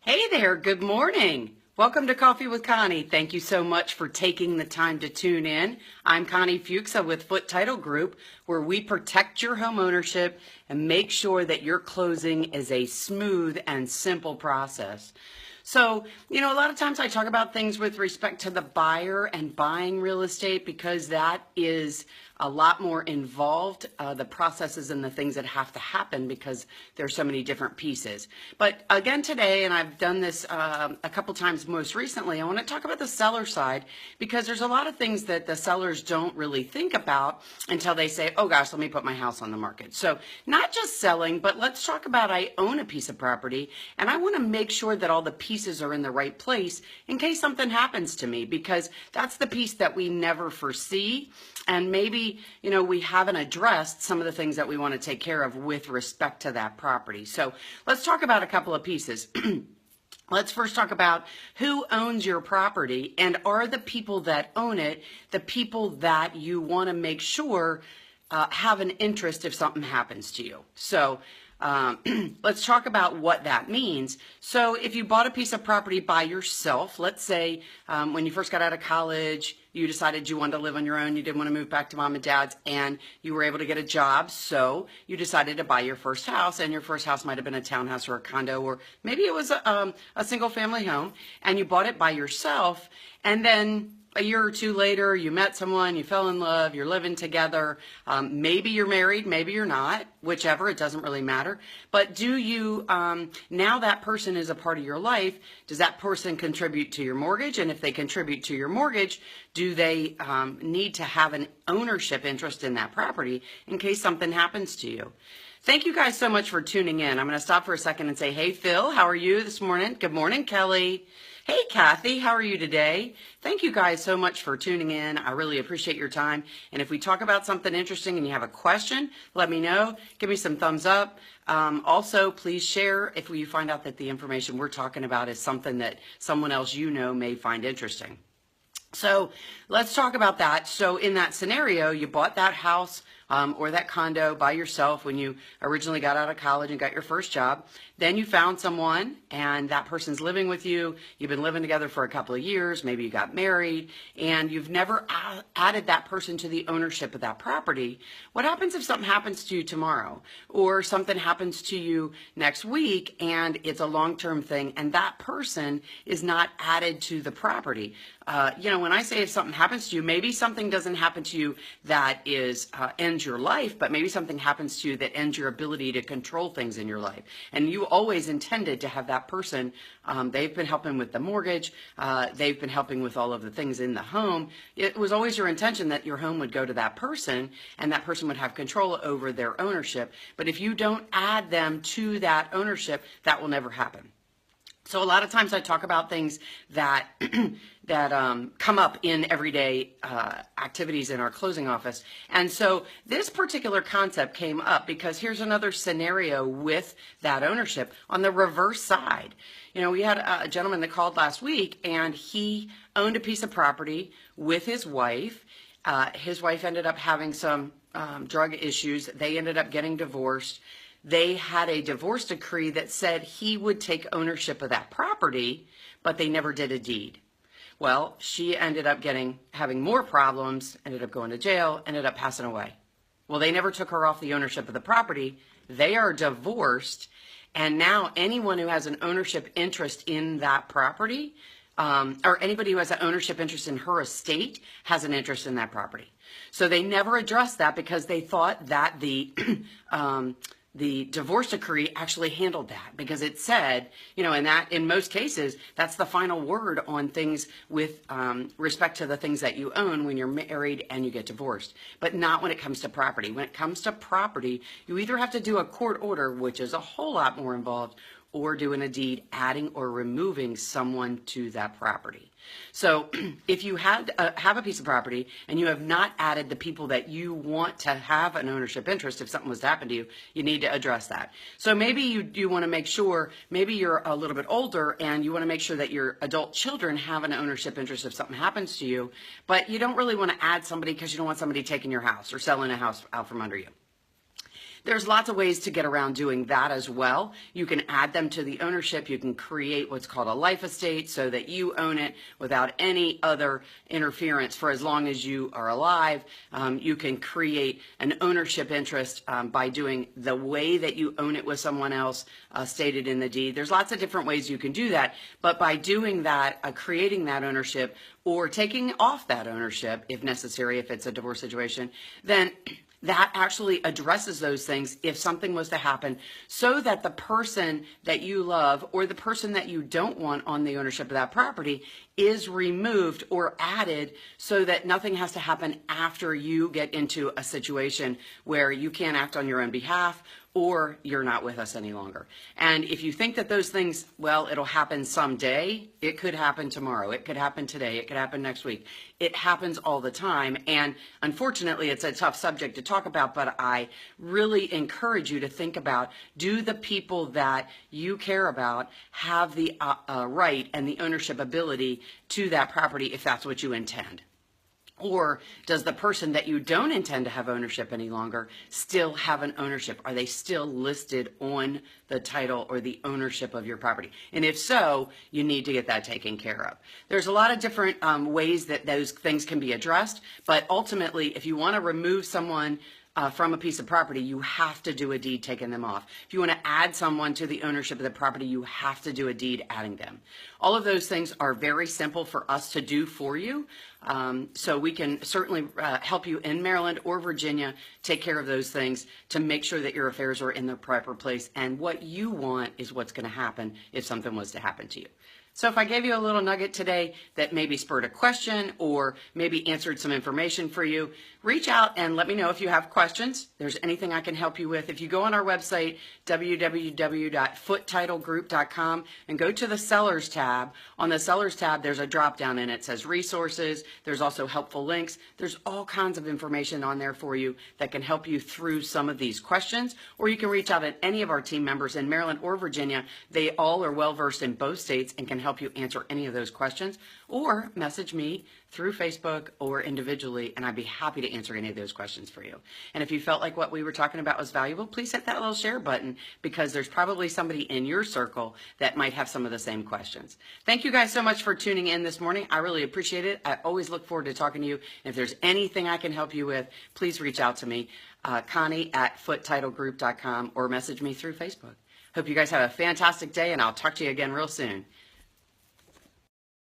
Hey there, good morning. Welcome to Coffee with Connie. Thank you so much for taking the time to tune in. I'm Connie Foote with Foote Title Group, where we protect your home ownership and make sure that your closing is a smooth and simple process. So, a lot of times I talk about things with respect to the buyer and buying real estate because that is a lot more involved, the processes and the things that have to happen because there's so many different pieces. But again today, and I've done this a couple times most recently, I want to talk about the seller side because there's a lot of things that the sellers don't really think about until they say, oh gosh, let me put my house on the market. So not just selling, but let's talk about I own a piece of property and I want to make sure that all the pieces are in the right place in case something happens to me, because that's the piece that we never foresee. And maybe, we haven't addressed some of the things that we want to take care of with respect to that property. So let's talk about a couple of pieces. Let's first talk about who owns your property, and are the people that own it the people that you want to make sure have an interest if something happens to you. So let's talk about what that means. So if you bought a piece of property by yourself, let's say when you first got out of college, you decided you wanted to live on your own, you didn't want to move back to mom and dad's, and you were able to get a job, so you decided to buy your first house, and your first house might have been a townhouse or a condo, or maybe it was a single family home, and you bought it by yourself, and then a year or two later, you met someone, you fell in love, you're living together, maybe you're married, maybe you're not, whichever, it doesn't really matter. But do you, now that person is a part of your life, does that person contribute to your mortgage? And if they contribute to your mortgage, do they need to have an ownership interest in that property in case something happens to you? Thank you guys so much for tuning in. I'm going to stop for a second and say, hey, Phil, how are you this morning? Good morning, Kelly. Hey, Kathy, how are you today? Thank you guys so much for tuning in. I really appreciate your time. And if we talk about something interesting and you have a question, let me know. Give me some thumbs up. Also, please share if you find out that the information we're talking about is something that someone else may find interesting. So let's talk about that. So in that scenario, you bought that house or that condo by yourself when you originally got out of college and got your first job. Then you found someone and that person's living with you. You've been living together for a couple of years. Maybe you got married and you've never added that person to the ownership of that property. What happens if something happens to you tomorrow, or something happens to you next week and it's a long-term thing and that person is not added to the property? When I say if something happens to you, maybe something doesn't happen to you that ends your life, but maybe something happens to you that ends your ability to control things in your life. And you always intended to have that person. They've been helping with the mortgage. They've been helping with all of the things in the home. It was always your intention that your home would go to that person and that person would have control over their ownership. But if you don't add them to that ownership, that will never happen. So a lot of times I talk about things that come up in everyday activities in our closing office. And so this particular concept came up because here's another scenario with that ownership on the reverse side. We had a gentleman that called last week and he owned a piece of property with his wife. His wife ended up having some drug issues. They ended up getting divorced. They had a divorce decree that said he would take ownership of that property, but they never did a deed. Well, she ended up having more problems, ended up going to jail, ended up passing away. Well, they never took her off the ownership of the property. They are divorced, and now anyone who has an ownership interest in that property, or anybody who has an ownership interest in her estate has an interest in that property. So they never addressed that because they thought that the divorce decree actually handled that, because it said, and that in most cases, that's the final word on things with respect to the things that you own when you're married and you get divorced, but not when it comes to property. When it comes to property, you either have to do a court order, which is a whole lot more involved, or doing a deed adding or removing someone to that property. So if you have a piece of property and you have not added the people that you want to have an ownership interest, if something was to happen to you, you need to address that. So maybe you want to make sure, maybe you're a little bit older and you want to make sure that your adult children have an ownership interest if something happens to you, but you don't really want to add somebody because you don't want somebody taking your house or selling a house out from under you. There's lots of ways to get around doing that as well. You can add them to the ownership. You can create what's called a life estate so that you own it without any other interference for as long as you are alive. You can create an ownership interest by doing the way that you own it with someone else stated in the deed. There's lots of different ways you can do that, but by doing that, creating that ownership or taking off that ownership if necessary, if it's a divorce situation, then that actually addresses those things if something was to happen, so that the person that you love or the person that you don't want on the ownership of that property is removed or added, so that nothing has to happen after you get into a situation where you can't act on your own behalf or you're not with us any longer. And if you think that those things, well, it'll happen someday, it could happen tomorrow, it could happen today, it could happen next week. It happens all the time. And unfortunately, it's a tough subject to talk about, but I really encourage you to think about, do the people that you care about have the right and the ownership ability to that property if that's what you intend? Or does the person that you don't intend to have ownership any longer still have an ownership? Are they still listed on the title or the ownership of your property? And if so, you need to get that taken care of. There's a lot of different ways that those things can be addressed, but ultimately, if you want to remove someone from a piece of property, you have to do a deed taking them off. If you want to add someone to the ownership of the property, you have to do a deed adding them. All of those things are very simple for us to do for you. So we can certainly help you in Maryland or Virginia take care of those things to make sure that your affairs are in the proper place. And what you want is what's going to happen if something was to happen to you. So if I gave you a little nugget today that maybe spurred a question or maybe answered some information for you, reach out and let me know if you have questions. There's anything I can help you with. If you go on our website, www.foottetitlegroup.com, and go to the Sellers tab, on the Sellers tab, there's a drop down and it says resources. There's also helpful links. There's all kinds of information on there for you that can help you through some of these questions, or you can reach out to any of our team members in Maryland or Virginia. They all are well versed in both states and can help you answer any of those questions, or message me through Facebook or individually, and I'd be happy to answer any of those questions for you. And if you felt like what we were talking about was valuable, please hit that little share button, because there's probably somebody in your circle that might have some of the same questions. Thank you guys so much for tuning in this morning. I really appreciate it. I always look forward to talking to you. If there's anything I can help you with, please reach out to me, Connie at FooteTitleGroup.com, or message me through Facebook. Hope you guys have a fantastic day, and I'll talk to you again real soon.